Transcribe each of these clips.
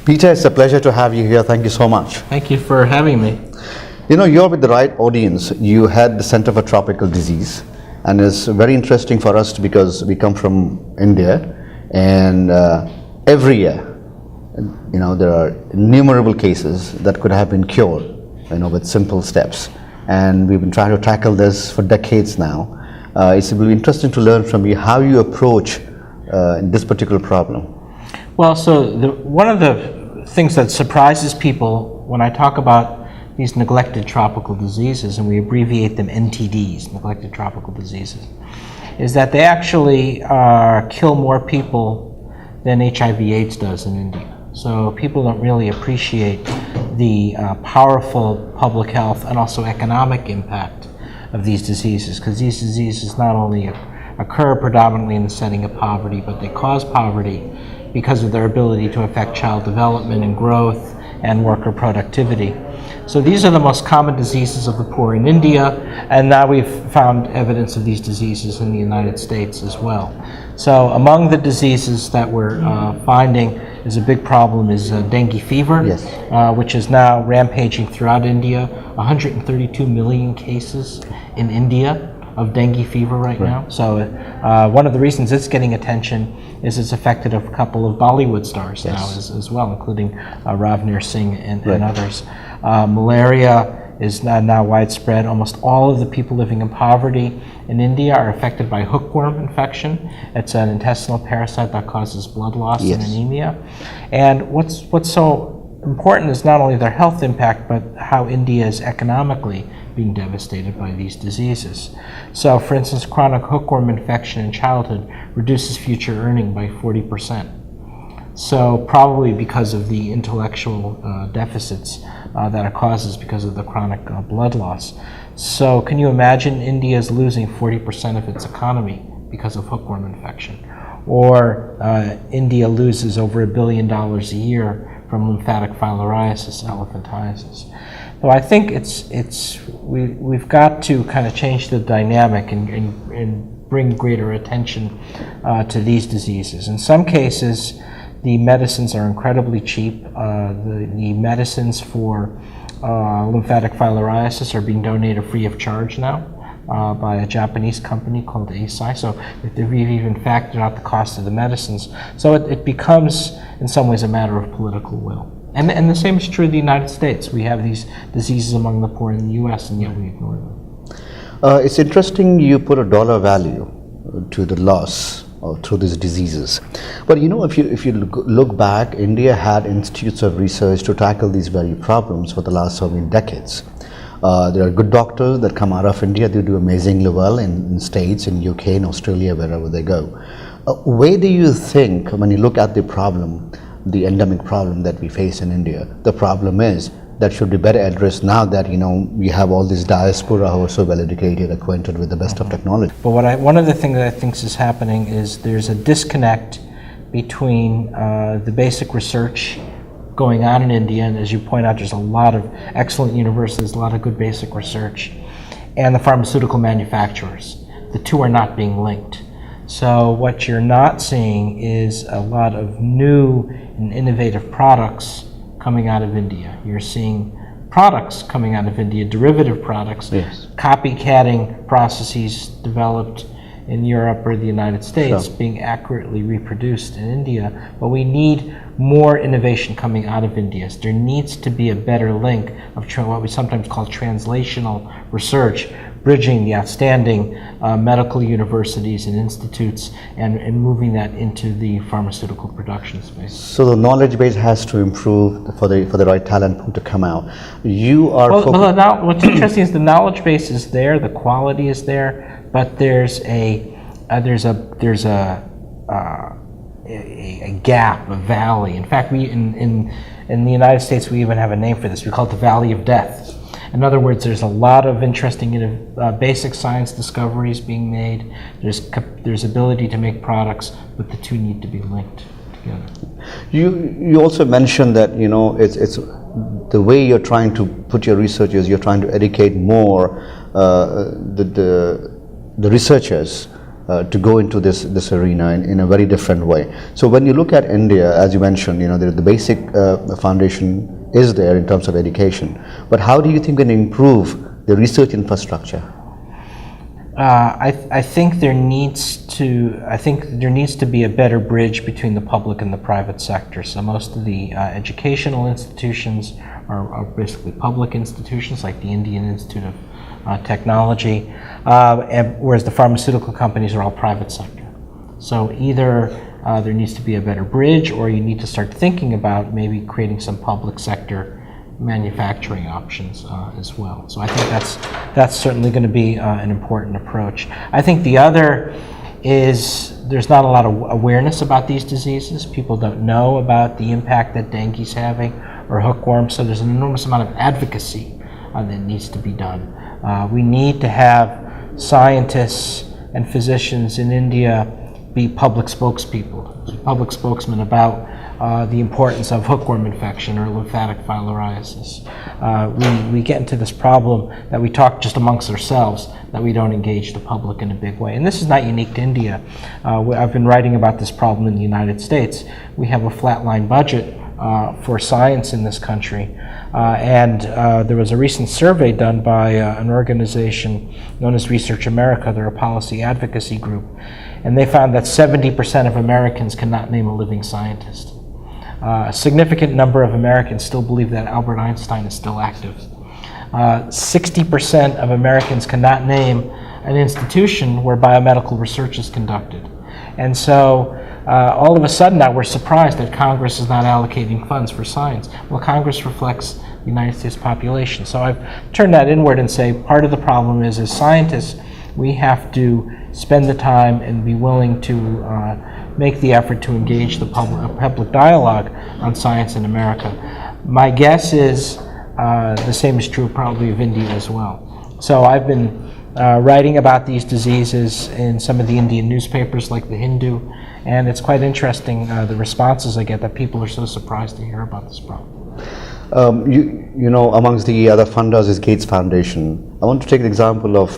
Peter, it's a pleasure to have you here. Thank you so much. Thank you for having me. You know, you're with the right audience. You had the Center for Tropical Disease, and it's very interesting for us because we come from India, and every year, there are innumerable cases that could have been cured, with simple steps. And we've been trying to tackle this for decades now. It will be interesting to learn from you how you approach this particular problem. Well, so one of the things that surprises people when I talk about these neglected tropical diseases, and we abbreviate them NTDs, neglected tropical diseases, is that they actually kill more people than HIV/AIDS does in India. So people don't really appreciate the powerful public health and also economic impact of these diseases, because these diseases not only occur predominantly in the setting of poverty, but they cause poverty because of their ability to affect child development and growth and worker productivity. So these are the most common diseases of the poor in India, and now we've found evidence of these diseases in the United States as well. So among the diseases that we're finding is a big problem is dengue fever, yes. Which is now rampaging throughout India. 132 million cases in India of dengue fever right now. So one of the reasons it's getting attention is it's affected a couple of Bollywood stars now as well, including Ravneer Singh and others. Malaria is now widespread. Almost all of the people living in poverty in India are affected by hookworm infection. It's an intestinal parasite that causes blood loss and anemia. And what's so important is not only their health impact, but how India is economically being devastated by these diseases. So, for instance, chronic hookworm infection in childhood reduces future earning by 40%. So, probably because of the intellectual deficits that it causes because of the chronic blood loss. So, can you imagine India is losing 40% of its economy because of hookworm infection? Or India loses over $1 billion a year from lymphatic filariasis, elephantiasis. So I think we've got to kind of change the dynamic and bring greater attention to these diseases. In some cases, the medicines are incredibly cheap. The medicines for lymphatic filariasis are being donated free of charge now by a Japanese company called Eisai. So we've even factored out the cost of the medicines. So it becomes, in some ways, a matter of political will. And the same is true of the United States. We have these diseases among the poor in the US, and yet we ignore them. It's interesting you put a dollar value to the loss through these diseases. But if you look back, India had institutes of research to tackle these very problems for the last so many decades. There are good doctors that come out of India. They do amazingly well in States, in UK, in Australia, wherever they go. Where do you think, when you look at the problem, the endemic problem that we face in India, the problem is that should be better addressed now that we have all this diaspora who are so well educated, acquainted with the best of technology? But one of the things that I think is happening is there's a disconnect between the basic research going on in India, and as you point out, there's a lot of excellent universities, a lot of good basic research, and the pharmaceutical manufacturers. The two are not being linked. So what you're not seeing is a lot of new and innovative products coming out of India. You're seeing products coming out of India, derivative products, copycatting processes developed in Europe or the United States being accurately reproduced in India. But we need more innovation coming out of India. So there needs to be a better link of what we sometimes call translational research, bridging the outstanding medical universities and institutes and moving that into the pharmaceutical production space. So the knowledge base has to improve for the right talent pool to come out. You are what's interesting is the knowledge base is there, the quality is there, but there's a gap, a valley. In fact, we in the United States we even have a name for this. We call it the Valley of Death. In other words, there's a lot of interesting basic science discoveries being made. There's ability to make products, but the two need to be linked together. You also mentioned that it's the way you're trying to put your research is you're trying to educate more the researchers to go into this arena in a very different way. So when you look at India, as you mentioned, the basic foundation is there in terms of education. But how do you think we can improve the research infrastructure? I think there needs to be a better bridge between the public and the private sector. So most of the educational institutions are basically public institutions, like the Indian Institute of Technology, whereas the pharmaceutical companies are all private sector. So either there needs to be a better bridge, or you need to start thinking about maybe creating some public sector manufacturing options as well. So I think that's certainly going to be an important approach. I think the other is there's not a lot of awareness about these diseases. People don't know about the impact that dengue is having, or hookworm, so there's an enormous amount of advocacy that needs to be done. We need to have scientists and physicians in India be public spokespeople, public spokesmen about the importance of hookworm infection or lymphatic filariasis. We get into this problem that we talk just amongst ourselves, that we don't engage the public in a big way. And this is not unique to India. I've been writing about this problem in the United States. We have a flatline budget for science in this country. And there was a recent survey done by an organization known as Research America. They're a policy advocacy group. And they found that 70% of Americans cannot name a living scientist. A significant number of Americans still believe that Albert Einstein is still active. 60% of Americans cannot name an institution where biomedical research is conducted. And so all of a sudden now we're surprised that Congress is not allocating funds for science. Well, Congress reflects the United States population. So I've turned that inward and say part of the problem is, as scientists, we have to spend the time and be willing to make the effort to engage the public dialogue on science in America. My guess is the same is true probably of India as well. So I've been writing about these diseases in some of the Indian newspapers like the Hindu, and it's quite interesting the responses I get, that people are so surprised to hear about this problem. Amongst the other funders is Gates Foundation. I want to take the example of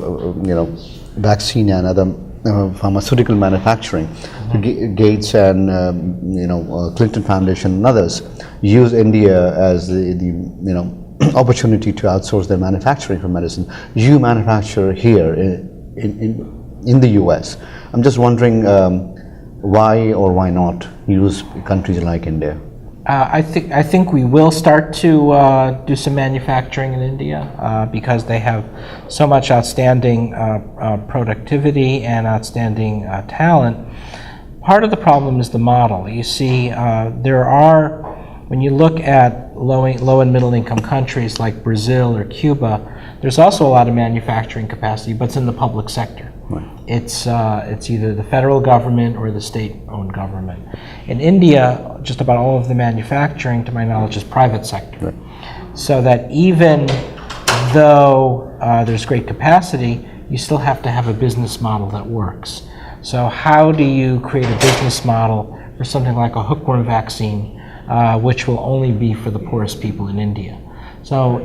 vaccine and other pharmaceutical manufacturing. Mm-hmm. Gates and Clinton Foundation and others use India as the opportunity to outsource their manufacturing for medicine. You manufacture here in the US. I'm just wondering why or why not use countries like India? I think we will start to do some manufacturing in India because they have so much outstanding productivity and outstanding talent. Part of the problem is the model. You see, when you look at low and middle income countries like Brazil or Cuba, there's also a lot of manufacturing capacity, but it's in the public sector. Right. It's either the federal government or the state-owned government. In India, just about all of the manufacturing, to my knowledge, is private sector. Right. So that even though there's great capacity, you still have to have a business model that works. So how do you create a business model for something like a hookworm vaccine, which will only be for the poorest people in India? So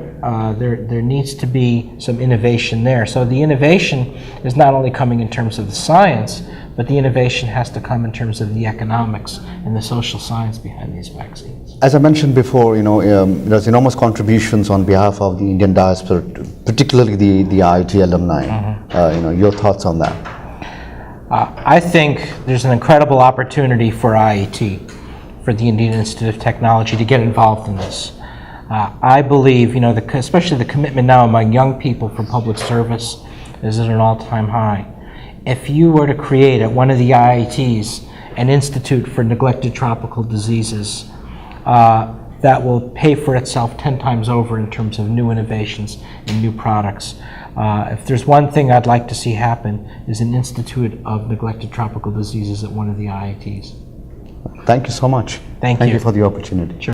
there needs to be some innovation there. So the innovation is not only coming in terms of the science, but the innovation has to come in terms of the economics and the social science behind these vaccines. As I mentioned before, there's enormous contributions on behalf of the Indian diaspora, particularly the IIT alumni. Mm-hmm. Your thoughts on that? I think there's an incredible opportunity for IIT, for the Indian Institute of Technology, to get involved in this. I believe, especially the commitment now among young people for public service is at an all-time high. If you were to create at one of the IITs an institute for neglected tropical diseases, that will pay for itself 10 times over in terms of new innovations and new products. If there's one thing I'd like to see happen, is an institute of neglected tropical diseases at one of the IITs. Thank you so much. Thank you for the opportunity. Sure.